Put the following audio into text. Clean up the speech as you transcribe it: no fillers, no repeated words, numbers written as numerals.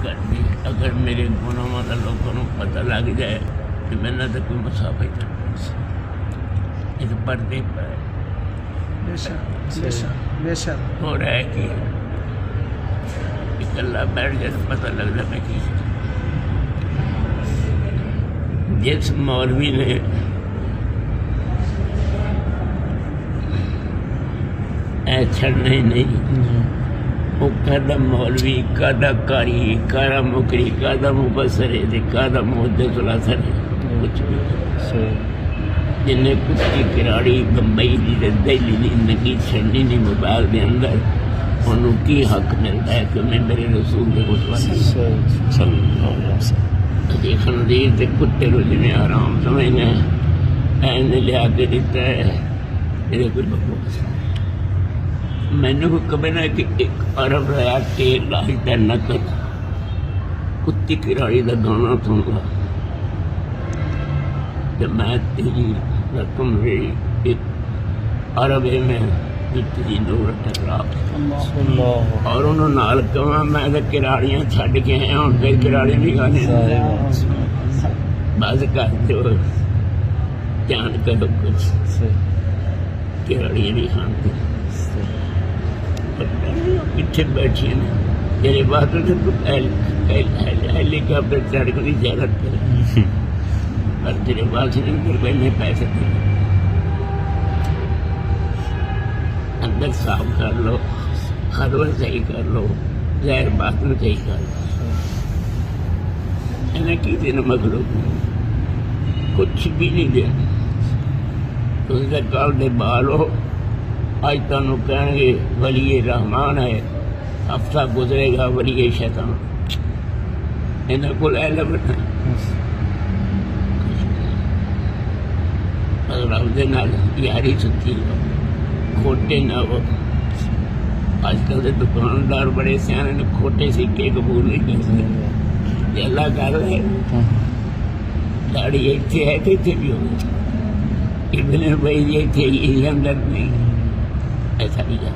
करती। अगर मेरे गुनाहों का लोगों को पता लग जाए तो मैंने तो कोई मुसाफिर इस पर्दे पर हो रहा है कि अल्लाह बैठ जाए तो पता लगता मैं कि जिस मौलवी ने छड़ना ही नहीं वो कहदा मौलवी कहदा कारी कारा मुकरी कहदा मुबसर है कहदा मुहद्दिस कुछ भी जिन्हें कुत्ती किराड़ी बंबई की दिल्ली की नंगी छड़नी नहीं मोबाइल के अंदर उन्होंने की हक मिलता है कि मैं मेरे रसूल के कुछ खंजीर के कुत्ते को जिन्हें आराम समझना इन्हें लिया के दिता है ये कोई बकवास। मैंने को कभी ना कि एक अरब रहा तेल लाइटा नकद कुत्ती किराड़ी का गाना सुनगा जब मैं तेरी रकम रही एक अरब में जी नूर टकरा और उन्होंने नाल कहा मैं तो किराड़ियाँ छड़ के आया हूँ फिर किराड़ी नहीं खाने बस कर दो ध्यान करो कुछ किराड़ियाँ नहीं खाते पिछे बैठिए ने तेरे बाद हेलीकॉप्टर चढ़ के ज्यादा पर तेरे पास नहीं फिर मैंने पैसे दे अंदर साफ कर लो खदवर सही कर लो जहर बात में सही कर लो इन्हें की देना मखलूक कुछ भी नहीं देना तुम कल दे बालो आज तुम कहेंगे वली रहमान है हफ्ता गुजरेगा वली शैतान इन्हें को इलम रब यारी सुखी लो खोटे ना हो आजकल के दुकानदार बड़े सियाने ने खोटे सिक्के कबूल नहीं करते अल्लाह कर ले दाड़ी इतने है तो इतने भी हो इतने भाई ये थे ये अंदर नहीं ऐसा नहीं है।